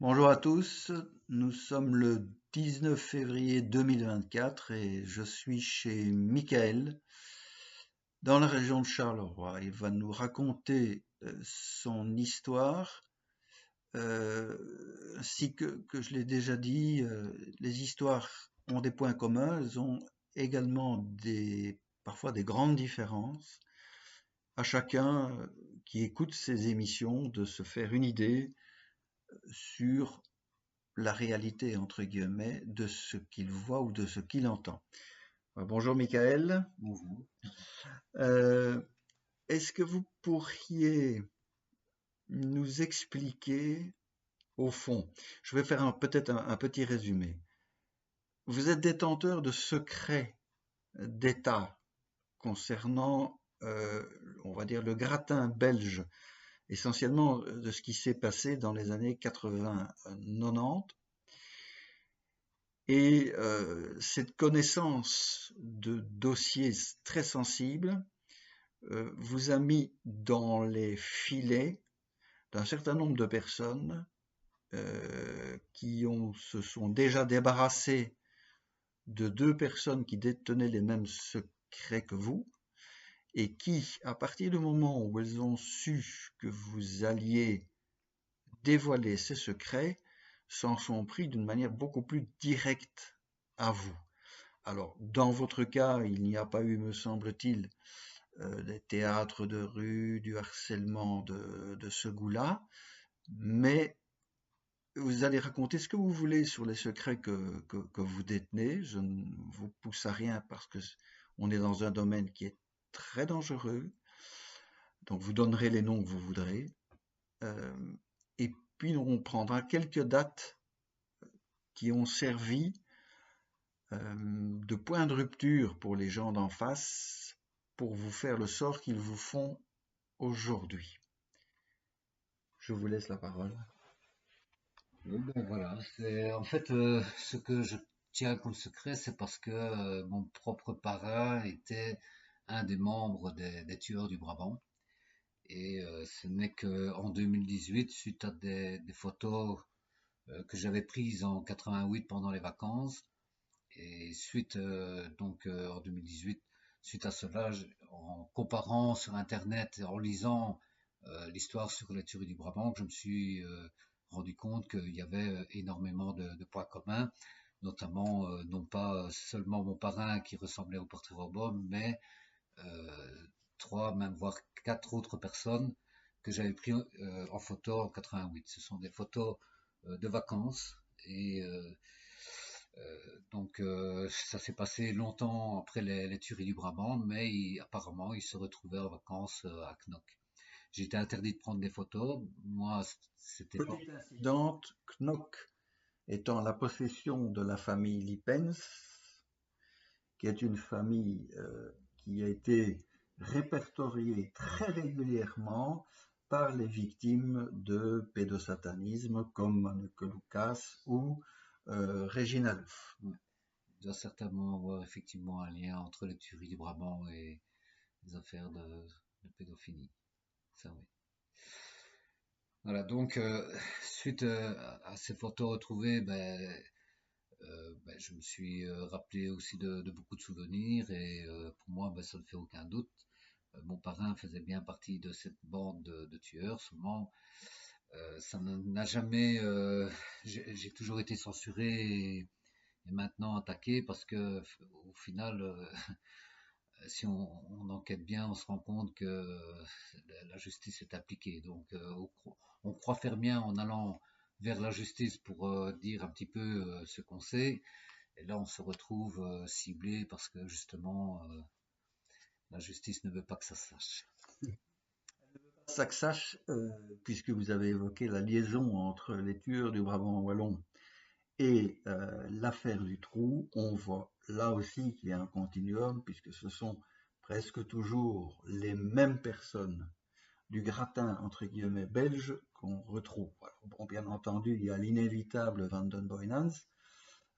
Bonjour à tous, nous sommes le 19 février 2024 et je suis chez Michael dans la région de Charleroi. Il va nous raconter son histoire, ainsi que je l'ai déjà dit, les histoires ont des points communs, elles ont également parfois des grandes différences. À chacun qui écoute ces émissions de se faire une idée sur la réalité, entre guillemets, de ce qu'il voit ou de ce qu'il entend. Bonjour Michael. Bonjour. Euh, Est-ce que vous pourriez nous expliquer, au fond, je vais faire peut-être un petit résumé. Vous êtes détenteur de secrets d'État concernant, on va dire, le gratin belge, essentiellement de ce qui s'est passé dans les années 80-90. Et cette connaissance de dossiers très sensibles vous a mis dans les filets d'un certain nombre de personnes se sont déjà débarrassées de deux personnes qui détenaient les mêmes secrets que vous et qui, à partir du moment où elles ont su que vous alliez dévoiler ces secrets, s'en sont pris d'une manière beaucoup plus directe à vous. Alors, dans votre cas, il n'y a pas eu, me semble-t-il, des théâtres de rue, du harcèlement de ce goût-là, mais vous allez raconter ce que vous voulez sur les secrets que vous détenez. Je ne vous pousse à rien parce que on est dans un domaine qui est très dangereux, donc vous donnerez les noms que vous voudrez. Euh, et puis on prendra quelques dates qui ont servi de point de rupture pour les gens d'en face, pour vous faire le sort qu'ils vous font aujourd'hui. Je vous laisse la parole. Oui, ben voilà, c'est en fait ce que je tiens comme secret, c'est parce que mon propre parrain était un des membres des tueurs du Brabant. Et ce n'est qu'en 2018, suite à des photos que j'avais prises en 88 pendant les vacances, et suite en 2018, suite à cela, en comparant sur Internet, et en lisant l'histoire sur les tueries du Brabant, que je me suis rendu compte qu'il y avait énormément de points communs, notamment non pas seulement mon parrain qui ressemblait au portrait robot, mais euh, trois, même voire quatre autres personnes que j'avais pris en photo en 88. Ce sont des photos de vacances et ça s'est passé longtemps après les tueries du Brabant, mais apparemment il se retrouvait en vacances à Knock. J'étais interdit de prendre des photos. Moi, c'était pas. Petite incidente, Knock étant la possession de la famille Lippens, qui est une famille qui a été répertoriée très régulièrement par les victimes de pédosatanisme comme Manneke Lucas ou Regina Louf. Il doit certainement avoir effectivement un lien entre les tueries du Brabant et les affaires de pédophilie. Ça, oui. Voilà, donc suite à ces photos retrouvées, je me suis rappelé aussi de beaucoup de souvenirs et pour moi, ça ne fait aucun doute. Mon parrain faisait bien partie de cette bande de tueurs, seulement ça n'a jamais. J'ai toujours été censuré et maintenant attaqué parce que au final, si on enquête bien, on se rend compte que la justice est appliquée. Donc, on croit faire bien en allant vers la justice pour dire un petit peu ce qu'on sait. Et là, on se retrouve ciblé parce que justement, la justice ne veut pas que ça se sache. Ça que sache, puisque vous avez évoqué la liaison entre les tueurs du Brabant wallon et l'affaire du trou, on voit là aussi qu'il y a un continuum, puisque ce sont presque toujours les mêmes personnes du gratin entre guillemets belge qu'on retrouve. Voilà. Bon, bien entendu, il y a l'inévitable Van den Boynans,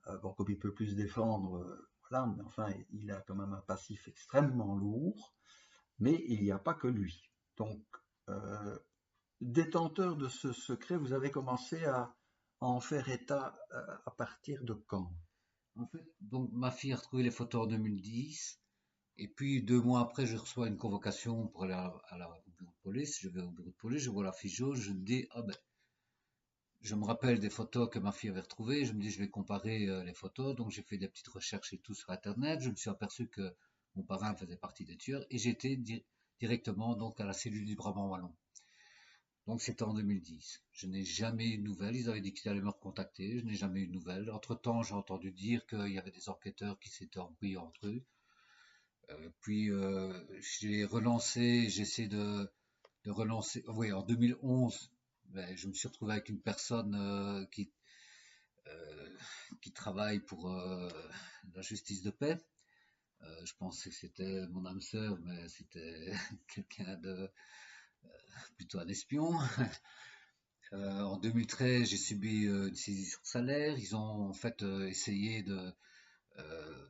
comme il peut plus se défendre, voilà, mais enfin, il a quand même un passif extrêmement lourd, mais il n'y a pas que lui. Donc, détenteur de ce secret, vous avez commencé en faire état à partir de quand? En fait, donc ma fille a retrouvé les photos en 2010. Et puis 2 mois après, je reçois une convocation pour aller au bureau de police. Je vais au bureau de police, je vois la fiche jaune, je me dis, ah ben, je me rappelle des photos que ma fille avait retrouvées. Je me dis, je vais comparer les photos. Donc j'ai fait des petites recherches et tout sur Internet. Je me suis aperçu que mon parrain faisait partie des tueurs et j'étais directement donc à la cellule du Brabant Wallon. Donc c'était en 2010. Je n'ai jamais eu de nouvelles. Ils avaient dit qu'ils allaient me recontacter. Je n'ai jamais eu de nouvelles. Entre-temps, j'ai entendu dire qu'il y avait des enquêteurs qui s'étaient embrouillés entre eux. Puis j'ai relancé, j'essaie de relancer. Oui, en 2011, ben, je me suis retrouvé avec une personne euh, qui travaille pour la justice de paix. Je pensais que c'était mon âme sœur, mais c'était quelqu'un de plutôt un espion. En 2013, j'ai subi une saisie sur salaire. Ils ont en fait essayé de. euh,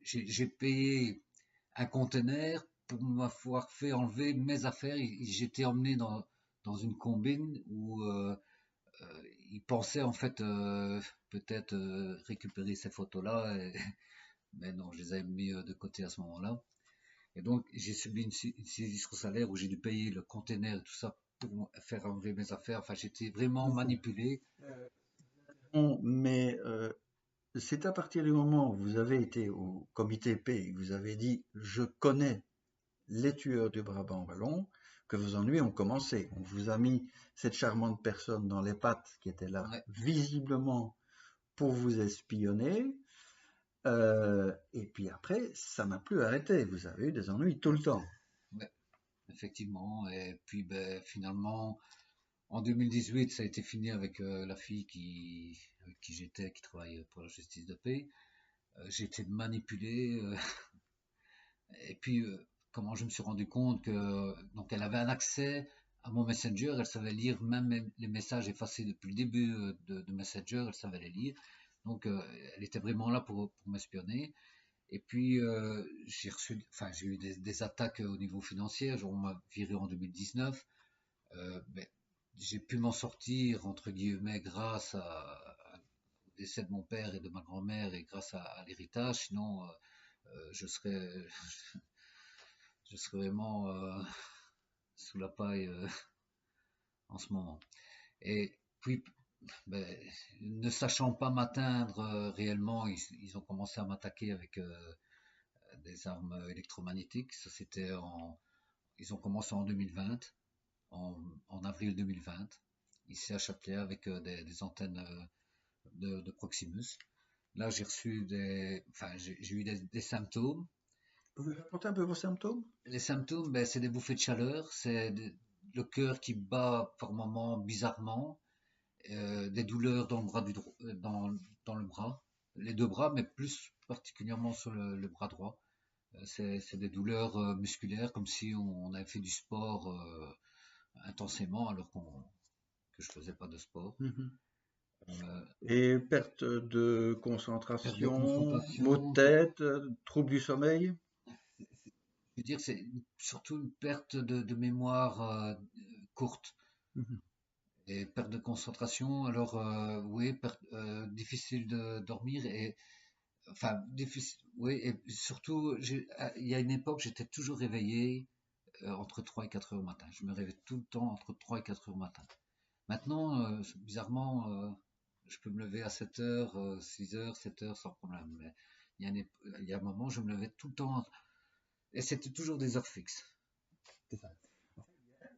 j'ai payé un conteneur pour m'avoir fait enlever mes affaires. J'étais emmené dans une combine où ils pensaient en fait peut-être récupérer ces photos-là, mais non, je les avais mis de côté à ce moment-là. Et donc j'ai subi une saisie sur salaire où j'ai dû payer le conteneur et tout ça pour faire enlever mes affaires. Enfin, j'étais vraiment manipulé. Bon, mais c'est à partir du moment où vous avez été au comité P et que vous avez dit je connais les tueurs du Brabant Wallon que vos ennuis ont commencé. On vous a mis cette charmante personne dans les pattes qui était là Ouais, visiblement pour vous espionner. Et puis après, ça n'a plus arrêté. Vous avez eu des ennuis tout le temps. ouais, effectivement. Et puis ben, finalement, en 2018, ça a été fini avec la fille avec qui j'étais, qui travaille pour la justice de paix. J'ai été manipulé. Et puis, comment je me suis rendu compte que donc elle avait un accès à mon Messenger, elle savait lire même les messages effacés depuis le début de Messenger, elle savait les lire. Donc, elle était vraiment là pour m'espionner. Et puis, j'ai eu des attaques au niveau financier. Genre, on m'a viré en 2019. Mais j'ai pu m'en sortir, entre guillemets, grâce au décès de mon père et de ma grand-mère et grâce à l'héritage. Sinon, je serais, je serais vraiment sous la paille en ce moment. Et puis, ben, ne sachant pas m'atteindre réellement, ils ont commencé à m'attaquer avec des armes électromagnétiques. Ils ont commencé en 2020, en avril 2020, ici à Châtelet, avec des antennes de Proximus. Là, j'ai eu des symptômes. Vous pouvez raconter un peu vos symptômes? Les symptômes, ben, c'est des bouffées de chaleur, le cœur qui bat par moments bizarrement, des douleurs dans le bras dans le bras, les deux bras, mais plus particulièrement sur le bras droit. C'est des douleurs musculaires, comme si on avait fait du sport intensément, alors que je faisais pas de sport. Mhm. Euh, Et perte de Perte de concentration, maux de concentration, tête, troubles du sommeil? je veux dire, c'est surtout une perte de mémoire courte Mhm. et perte de concentration. Alors, oui, difficile de dormir et enfin difficile. Oui, et surtout, il y a une époque, j'étais toujours réveillé entre 3 et 4 heures au matin. Je me réveille tout le temps entre 3 et 4 heures au matin. Maintenant, bizarrement, je peux me lever à 7 heures, 6 heures, 7 heures sans problème. Mais il y a un moment, je me levais tout le temps et c'était toujours des heures fixes. C'est ça.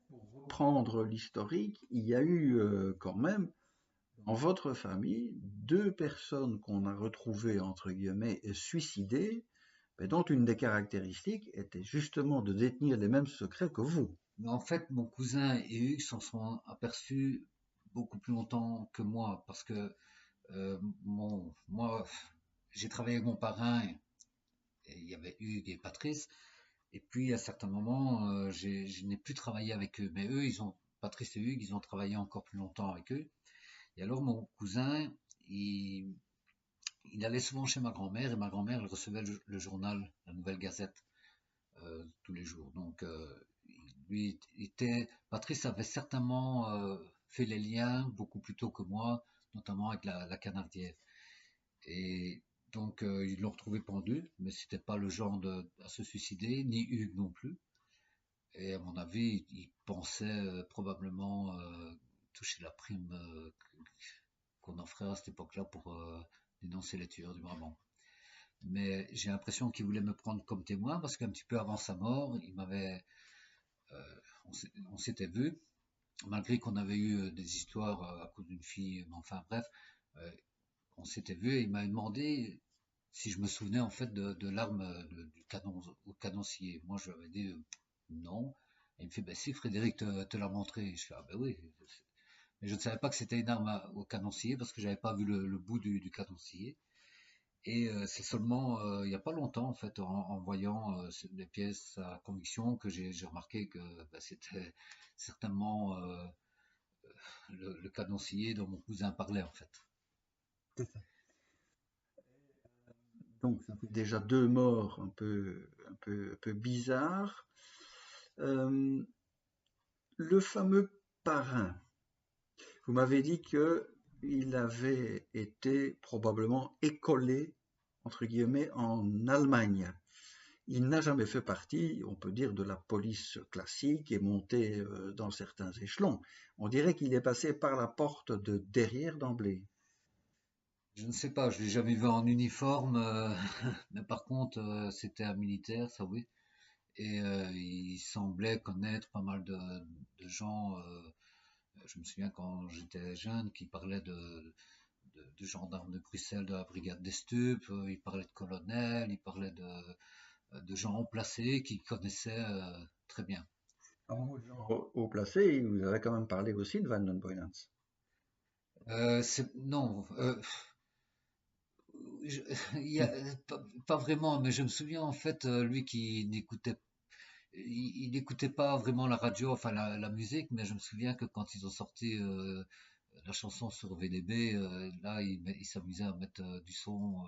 Pour reprendre l'historique, il y a eu quand même dans votre famille deux personnes qu'on a retrouvées entre guillemets suicidées, mais dont une des caractéristiques était justement de détenir les mêmes secrets que vous. Mais en fait, mon cousin et Hugues s'en sont aperçus beaucoup plus longtemps que moi parce que moi, j'ai travaillé avec mon parrain et il y avait Hugues et Patrice. Et puis à certains moments, je n'ai plus travaillé avec eux. Mais eux, Patrice et Hugues, ils ont travaillé encore plus longtemps avec eux. Et alors mon cousin, il, il allait souvent chez ma grand-mère et ma grand-mère, elle recevait le journal, la Nouvelle Gazette, tous les jours. Donc lui Patrice avait certainement fait les liens beaucoup plus tôt que moi, notamment avec la canardière. Et donc, ils l'ont retrouvé pendu, mais c'était pas le genre à se suicider, ni Hugues non plus. Et à mon avis, il pensait probablement toucher la prime qu'on offrait à cette époque-là pour dénoncer les tueurs du Brabant. Mais j'ai l'impression qu'il voulait me prendre comme témoin parce qu'un petit peu avant sa mort, on s'était vu, malgré qu'on avait eu des histoires à cause d'une fille, mais enfin bref, euh, on s'était vu et il m'avait demandé si je me souvenais en fait de l'arme du canon au canoncier. Moi, je lui avais dit non. Et il me fait, ben si, Frédéric te l'a montré. Je fais, ah ben oui. Mais je ne savais pas que c'était une arme au canoncier parce que j'avais pas vu le bout du canoncier. Et c'est seulement il n'y a pas longtemps, en fait, en voyant les pièces à conviction, que j'ai remarqué que bah, c'était certainement le canoncier dont mon cousin parlait, en fait. Donc ça fait déjà deux morts un peu bizarres. Euh, le fameux parrain, vous m'avez dit que il avait été probablement écolé, entre guillemets, en Allemagne. Il n'a jamais fait partie, on peut dire, de la police classique et monté dans certains échelons. On dirait qu'il est passé par la porte de derrière d'emblée. Je ne sais pas, je l'ai jamais vu en uniforme, mais par contre, c'était un militaire, ça oui. Et il semblait connaître pas mal de gens. Je me souviens quand j'étais jeune, qui parlaient de gendarmes de Bruxelles, de la brigade des stupes. Il parlait de colonels, il parlait de gens haut placés qui connaissaient très bien. En mot de genre haut placé, vous avez quand même parlé aussi de Van den Boylands. Non, je- il y a, pas vraiment, mais je me souviens en fait, lui qui n'écoutait il n'écoutait pas vraiment la radio, enfin la musique, mais je me souviens que quand ils ont sorti la chanson sur VDB, là, il s'amusait à mettre du son.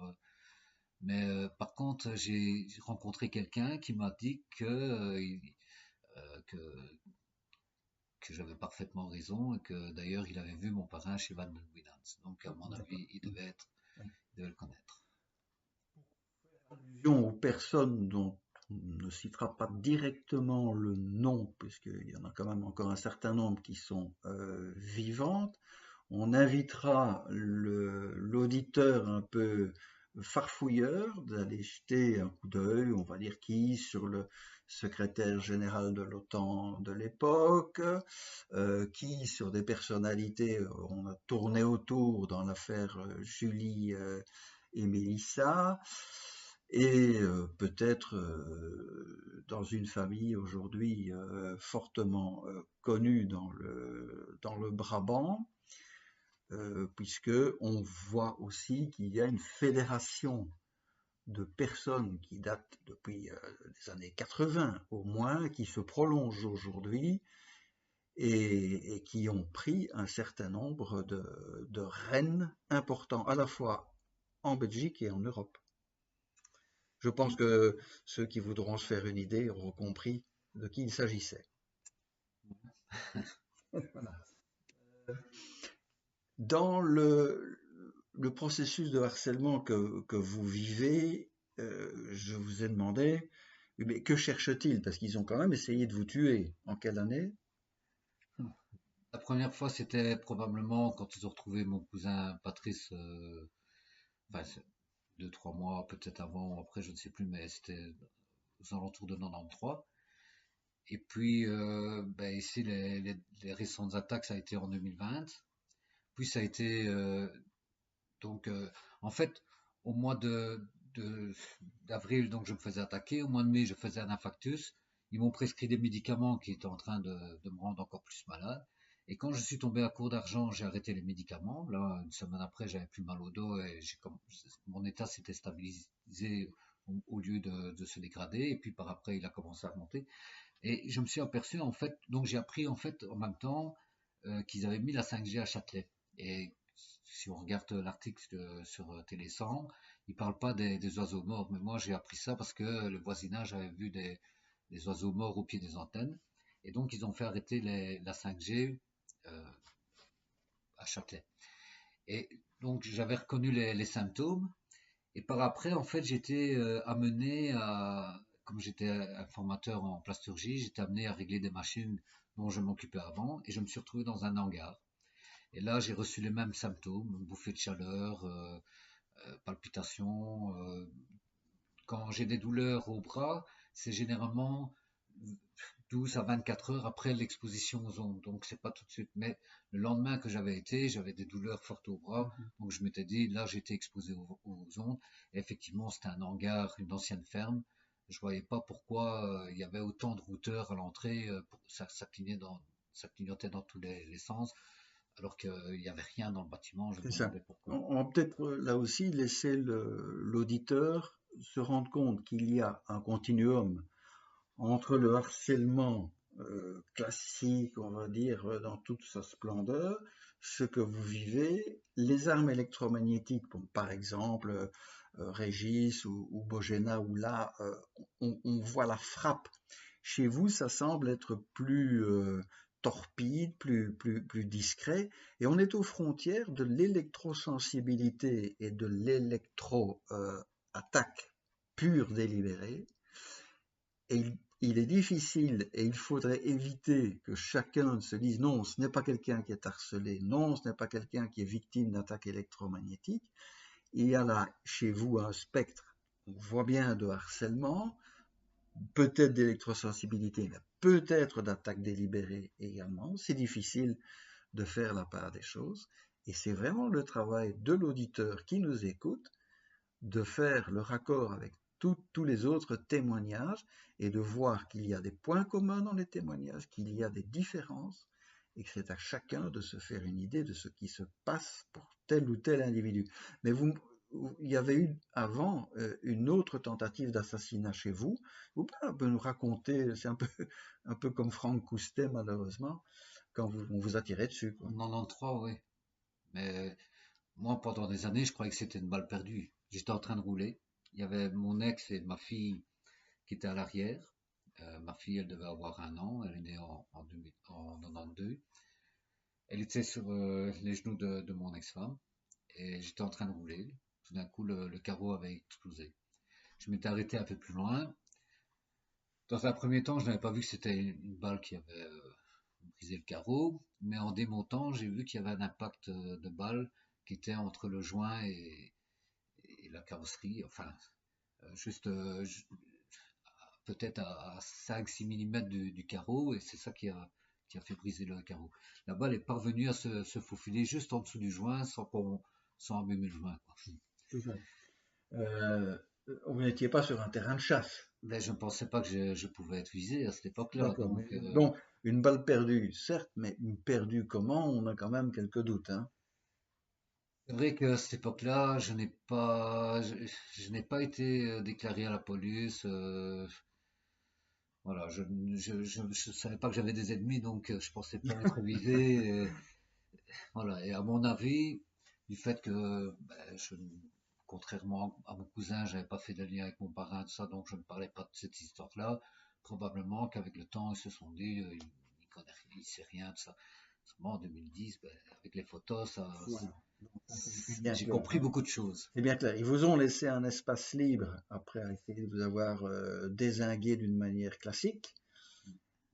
Mais par contre, j'ai rencontré quelqu'un qui m'a dit que, que j'avais parfaitement raison et que d'ailleurs, il avait vu mon parrain chez Van den Winans. Donc, à mon D'accord. avis, il devait le connaître. Allusion aux personnes dont on ne citera pas directement le nom, puisqu'il y en a quand même encore un certain nombre qui sont vivantes, on invitera l'auditeur un peu farfouilleur d'aller jeter un coup d'œil, on va dire qui, sur le secrétaire général de l'OTAN de l'époque, qui sur des personnalités, on a tourné autour dans l'affaire Julie et Mélissa, et peut-être dans une famille aujourd'hui fortement connue dans le Brabant, puisque on voit aussi qu'il y a une fédération de personnes qui datent depuis les années 80 au moins, qui se prolongent aujourd'hui et qui ont pris un certain nombre de rênes importants, à la fois en Belgique et en Europe. Je pense Oui. que ceux qui voudront se faire une idée auront compris de qui il s'agissait. Voilà. Dans le processus de harcèlement que vous vivez, je vous ai demandé, mais que cherchent-ils? Parce qu'ils ont quand même essayé de vous tuer. En quelle année? La première fois, c'était probablement quand ils ont retrouvé mon cousin Patrice, enfin, 2, 3 mois, peut-être avant, après, je ne sais plus, mais c'était aux alentours de 93. Et puis, ben, ici, les récentes attaques, ça a été en 2020. Puis, ça a été, donc, en fait, au mois d'avril, donc, je me faisais attaquer. Au mois de mai, je faisais un infarctus. Ils m'ont prescrit des médicaments qui étaient en train de me rendre encore plus malade. Et quand je suis tombé à court d'argent, j'ai arrêté les médicaments. Là, une semaine après, j'avais plus mal au dos et mon état s'était stabilisé au lieu de se dégrader. Et puis par après, il a commencé à remonter. Et je me suis aperçu, en fait, donc j'ai appris, en fait, en même temps, qu'ils avaient mis la 5G à Châtelet. Et si on regarde l'article sur Télé 100, il parle pas des oiseaux morts. Mais moi, j'ai appris ça parce que le voisinage avait vu des oiseaux morts au pied des antennes. Et donc, ils ont fait arrêter la 5G à Châtelet. Et donc j'avais reconnu les symptômes. Et par après, en fait, j'étais amené à, comme j'étais un formateur en plasturgie, j'étais amené à régler des machines dont je m'occupais avant, et je me suis retrouvé dans un hangar. Et là, j'ai reçu les mêmes symptômes, bouffée de chaleur, palpitations. Quand j'ai des douleurs au bras, c'est généralement 12 à 24 heures après l'exposition aux ondes. Donc, c'est pas tout de suite. Mais le lendemain que j'avais été, j'avais des douleurs fortes au bras. Donc, je m'étais dit, là, j'étais exposé aux ondes. Et effectivement, c'était un hangar, une ancienne ferme. Je voyais pas pourquoi il y avait autant de routeurs à l'entrée. Ça clignotait dans tous les sens, alors qu'il n'y avait rien dans le bâtiment. Je me C'est ça. demandais pourquoi. On va peut-être là aussi laisser l'auditeur se rendre compte qu'il y a un continuum entre le harcèlement classique, on va dire, dans toute sa splendeur, ce que vous vivez, les armes électromagnétiques, par exemple Régis ou Bogena, où là, on voit la frappe. Chez vous, ça semble être plus torpide, plus discret, et on est aux frontières de l'électrosensibilité et de l'électro-attaque pure délibérée. Et il est difficile et il faudrait éviter que chacun se dise non, ce n'est pas quelqu'un qui est harcelé, non, ce n'est pas quelqu'un qui est victime d'attaques électromagnétiques. Il y a là chez vous un spectre, on voit bien, de harcèlement, peut-être d'électrosensibilité, mais peut-être d'attaques délibérées également. C'est difficile de faire la part des choses. Et c'est vraiment le travail de l'auditeur qui nous écoute de faire le raccord avec tous les autres témoignages et de voir qu'il y a des points communs dans les témoignages, qu'il y a des différences et que c'est à chacun de se faire une idée de ce qui se passe pour tel ou tel individu. Mais il y avait eu avant une autre tentative d'assassinat chez vous. Vous pouvez un peu nous raconter, c'est un peu comme Franck Coustet malheureusement, quand on vous a tiré dessus, quoi. En 93, oui. Mais moi, pendant des années, je croyais que c'était une balle perdue. J'étais en train de rouler. Il y avait mon ex et ma fille qui étaient à l'arrière. Ma fille, elle devait avoir 1 an. Elle est née en 92. Elle était sur les genoux de mon ex-femme. Et j'étais en train de rouler. Tout d'un coup, le carreau avait explosé. Je m'étais arrêté un peu plus loin. Dans un premier temps, je n'avais pas vu que c'était une balle qui avait brisé le carreau. Mais en démontant, j'ai vu qu'il y avait un impact de balle qui était entre le joint et la carrosserie. Enfin, juste peut-être à 5-6 mm du carreau, et c'est ça qui a fait briser le carreau. La balle est parvenue à se faufiler juste en dessous du joint sans abîmer le joint, quoi. C'est ça. Euh, vous n'étiez pas sur un terrain de chasse. Mais je ne pensais pas que je pouvais être visé à cette époque-là. D'accord. Donc, Donc, une balle perdue, certes, mais une perdue comment? On a quand même quelques doutes, hein. c'est vrai qu'à cette époque-là, je n'ai pas été déclaré à la police. Voilà, je savais pas que j'avais des ennemis, donc je pensais pas être visé. Voilà, et à mon avis, du fait que contrairement à mon cousin, j'avais pas fait de lien avec mon parrain, tout ça, donc je ne parlais pas de cette histoire-là. Probablement qu'avec le temps, ils se sont dit, il connaît rien, il sait rien, tout ça. Seulement en 2010, avec les photos, Voilà. Donc, c'est bien j'ai clair, compris hein. beaucoup de choses. C'est bien clair. Ils vous ont laissé un espace libre après essayer de vous avoir dézingué d'une manière classique.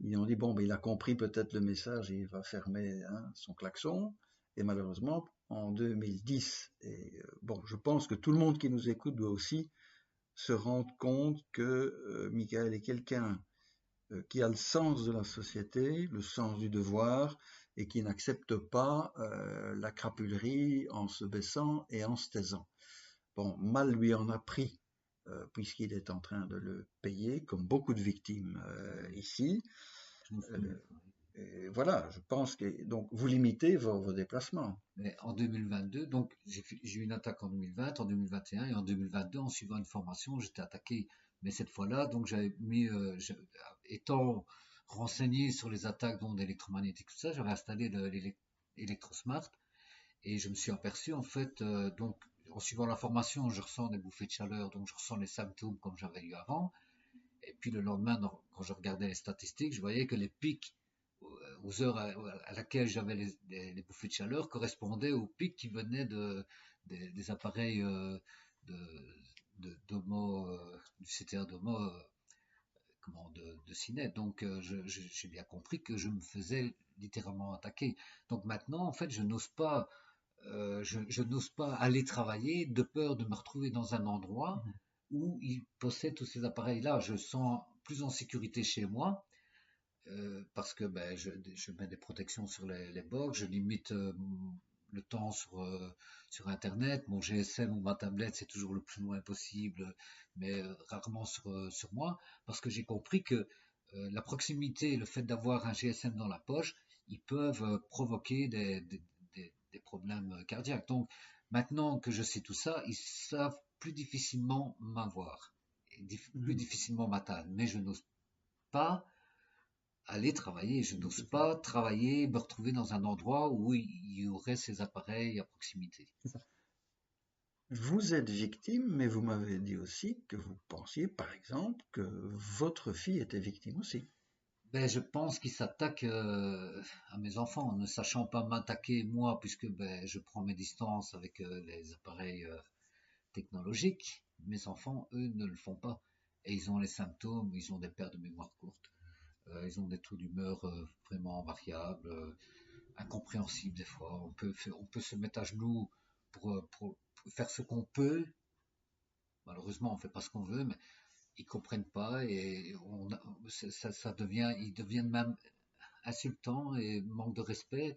Ils ont dit, bon, ben, il a compris peut-être le message et il va fermer, hein, son klaxon. Et malheureusement, en 2010, et bon, je pense que tout le monde qui nous écoute doit aussi se rendre compte que Michael est quelqu'un qui a le sens de la société, le sens du devoir, et qui n'accepte pas la crapulerie en se baissant et en se taisant. Bon, mal lui en a pris, puisqu'il est en train de le payer, comme beaucoup de victimes ici. Je me souviens. Euh, et voilà, je pense que donc vous limitez vos déplacements. Mais en 2022, donc j'ai eu une attaque en 2020, en 2021 et en 2022, en suivant une formation, j'étais attaqué. Mais cette fois-là, donc j'avais mis, étant renseigné sur les attaques d'ondes électromagnétiques, tout ça, j'avais installé l'ElectroSmart et je me suis aperçu en fait, donc en suivant la formation, je ressens des bouffées de chaleur, donc je ressens les symptômes comme j'avais eu avant. Et puis le lendemain, quand je regardais les statistiques, je voyais que les pics aux heures à laquelle j'avais les bouffées de chaleur correspondaient aux pics qui venaient des appareils d'homo, du CTR d'homo, comment, de ciné. Donc j'ai bien compris que je me faisais littéralement attaquer. Donc maintenant, en fait, je n'ose pas aller travailler de peur de me retrouver dans un endroit Mhm. où ils possèdent tous ces appareils-là. Je sens plus en sécurité chez moi parce que ben, je mets des protections sur les box, je limite le temps sur Internet. Mon GSM ou ma tablette, c'est toujours le plus loin possible, mais rarement sur moi, parce que j'ai compris que la proximité, le fait d'avoir un GSM dans la poche, ils peuvent provoquer des problèmes cardiaques. Donc, maintenant que je sais tout ça, ils savent plus difficilement m'avoir, plus Mhm. difficilement m'atteindre, mais je n'ose pas aller travailler. Je n'ose pas travailler, me retrouver dans un endroit où il y aurait ces appareils à proximité. C'est ça. Vous êtes victime, mais vous m'avez dit aussi que vous pensiez, par exemple, que votre fille était victime aussi. Ben, je pense qu'ils s'attaquent à mes enfants, ne sachant pas m'attaquer moi, puisque ben, je prends mes distances avec les appareils technologiques. Mes enfants, eux, ne le font pas. Et ils ont les symptômes, ils ont des pertes de mémoire courtes, ils ont des taux d'humeur vraiment variables, incompréhensibles des fois. On peut se mettre à genoux pour faire ce qu'on peut. Malheureusement, on fait pas ce qu'on veut, mais ils comprennent pas et ça devient, ils deviennent même insultants et manque de respect.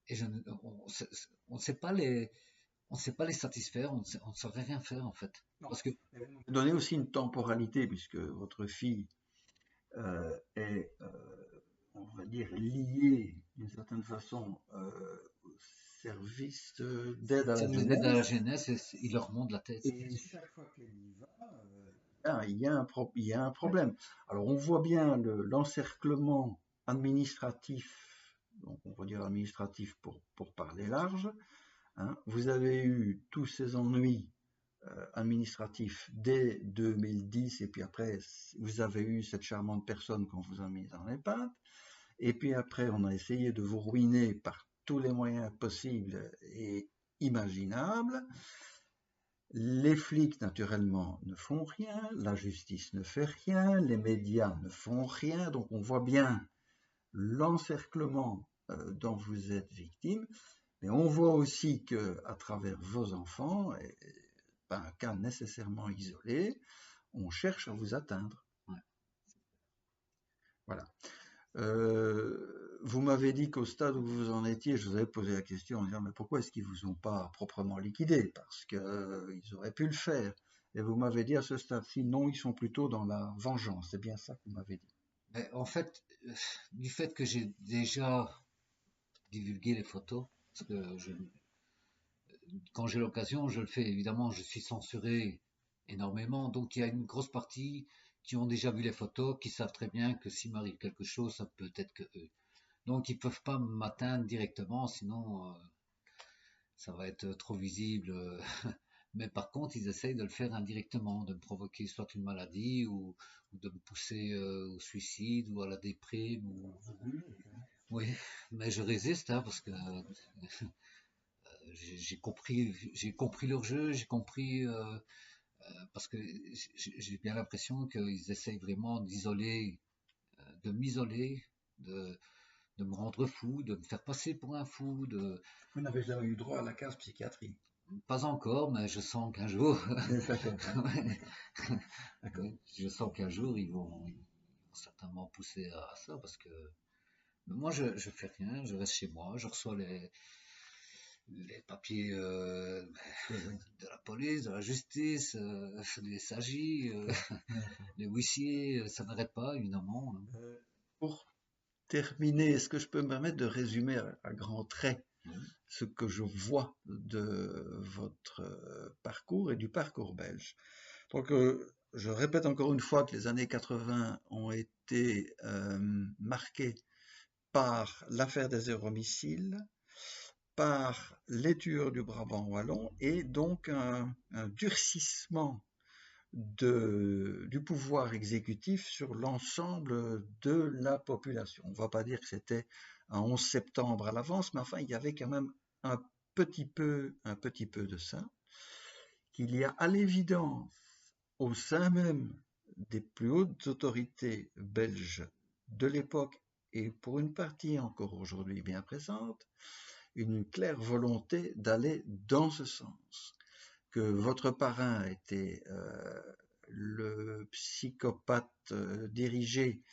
Et on ne sait pas on sait pas les satisfaire, on ne saurait rien faire en fait. Non. Parce que Et vous m'avez donné aussi une temporalité, puisque votre fille est, on va dire, liée d'une certaine façon au service d'aide à la service d'aide à la jeunesse. jeunesse, il leur monte la tête, bien Et sûr. chaque fois qu'elle y va, il y a il y a un problème. Alors on voit bien l'encerclement administratif, donc on va dire administratif pour parler large, hein. Vous avez eu tous ces ennuis administratifs dès 2010, et puis après, vous avez eu cette charmante personne qu'on vous a mise dans les pattes, et puis après, on a essayé de vous ruiner par tous les moyens possibles et imaginables. Les flics, naturellement, ne font rien, la justice ne fait rien, les médias ne font rien, donc on voit bien l'encerclement dont vous êtes victime, mais on voit aussi que à travers vos enfants, et pas un cas nécessairement isolé, on cherche à vous atteindre. Ouais. Voilà. Vous m'avez dit qu'au stade où vous en étiez, je vous avais posé la question en disant mais pourquoi est-ce qu'ils vous ont pas proprement liquidé? Parce qu'ils auraient pu le faire. Et vous m'avez dit à ce stade-ci, non, ils sont plutôt dans la vengeance. C'est bien ça que vous m'avez dit. Mais en fait, du fait que j'ai déjà divulgué les photos, parce que quand j'ai l'occasion, je le fais. Évidemment, je suis censuré énormément, donc il y a une grosse partie qui ont déjà vu les photos, qui savent très bien que s'il m'arrive quelque chose, ça peut être que eux. Donc ils peuvent pas m'atteindre directement, sinon ça va être trop visible. Mais par contre, ils essayent de le faire indirectement, de me provoquer soit une maladie ou de me pousser au suicide ou à la déprime. Oui, mais je résiste hein, parce que j'ai compris leur jeu, j'ai compris parce que j'ai bien l'impression qu'ils essayent vraiment d'isoler, de m'isoler, de, de me rendre fou, de me faire passer pour un fou, de Vous n'avez jamais eu droit à la case psychiatrie. pas encore, mais je sens qu'un jour, D'accord. ouais, D'accord. ouais, je sens qu'un jour ils vont certainement pousser à ça parce que moi je fais rien, je reste chez moi, je reçois les papiers Oui, oui. de la police, de la justice, des SAJ, D'accord. D'accord. les huissiers, ça n'arrête pas évidemment, hein. Pour terminer, est-ce que je peux me permettre de résumer à grands traits Oui, ce que je vois de votre parcours et du parcours belge? Donc, je répète encore une fois que les années 80 ont été marquées par l'affaire des euromissiles, par les tueurs du Brabant wallon et donc un durcissement du pouvoir exécutif sur l'ensemble de la population. On ne va pas dire que c'était un 11 septembre à l'avance, mais enfin, il y avait quand même un un petit peu de ça, qu'il y a à l'évidence au sein même des plus hautes autorités belges de l'époque et pour une partie encore aujourd'hui bien présente, une claire volonté d'aller dans ce sens. Que votre parrain était le psychopathe dirigé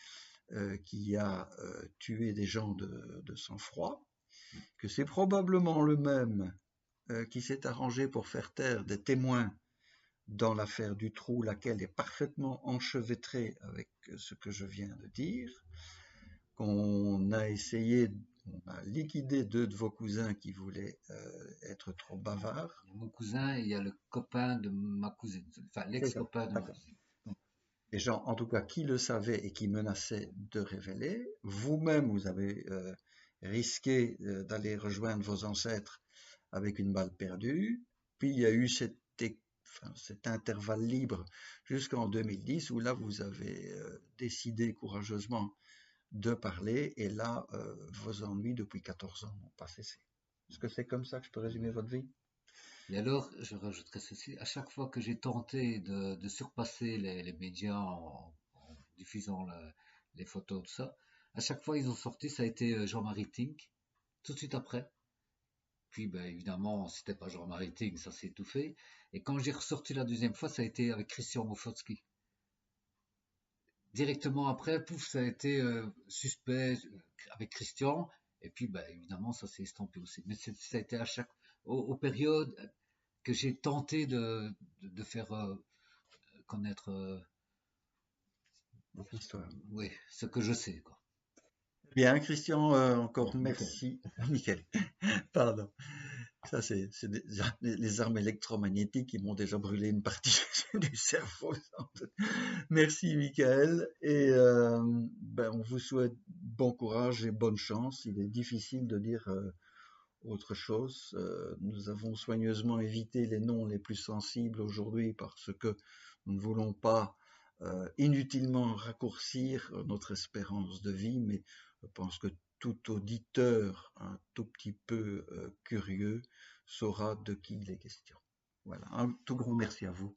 qui a tué des gens de sang-froid, que c'est probablement le même qui s'est arrangé pour faire taire des témoins dans l'affaire Dutroux, laquelle est parfaitement enchevêtrée avec ce que je viens de dire, qu'on a essayé, on a liquidé 2 de vos cousins qui voulaient être trop bavards. Il y a mon cousin et il y a le copain de ma cousine, enfin C'est ça, l'ex-copain de ma d'accord. cousine. Les gens, en tout cas, qui le savaient et qui menaçaient de révéler. Vous-même, vous avez risqué d'aller rejoindre vos ancêtres avec une balle perdue. Puis il y a eu cet intervalle libre jusqu'en 2010 où là, vous avez décidé courageusement de parler et là, vos ennuis depuis 14 ans n'ont pas cessé. Est-ce que c'est comme ça que je peux résumer votre vie? Et alors, je rajouterais ceci, à chaque fois que j'ai tenté de surpasser les médias en diffusant les photos, tout ça, à chaque fois ils ont sorti, ça a été Jean-Marie Tink, tout de suite après. Puis, ben, évidemment, c'était pas Jean-Marie Tink, ça s'est étouffé. Et quand j'ai ressorti la deuxième fois, ça a été avec Christian Mofotsky. Directement après, pouf, ça a été suspect avec Christian. Et puis, ben, évidemment, ça s'est estampé aussi. Mais ça a été à aux périodes que j'ai tenté de faire connaître, Votre histoire. oui, ce que je sais, quoi. Bien, Christian, Bon, encore nickel. merci. Nickel. Pardon. Ça, c'est les armes électromagnétiques qui m'ont déjà brûlé une partie du cerveau. Merci, Michael. Et ben, on vous souhaite bon courage et bonne chance. Il est difficile de dire autre chose. Nous avons soigneusement évité les noms les plus sensibles aujourd'hui parce que nous ne voulons pas inutilement raccourcir notre espérance de vie, mais je pense que tout auditeur un tout petit peu curieux saura de qui il est question. Voilà, un tout grand merci à vous.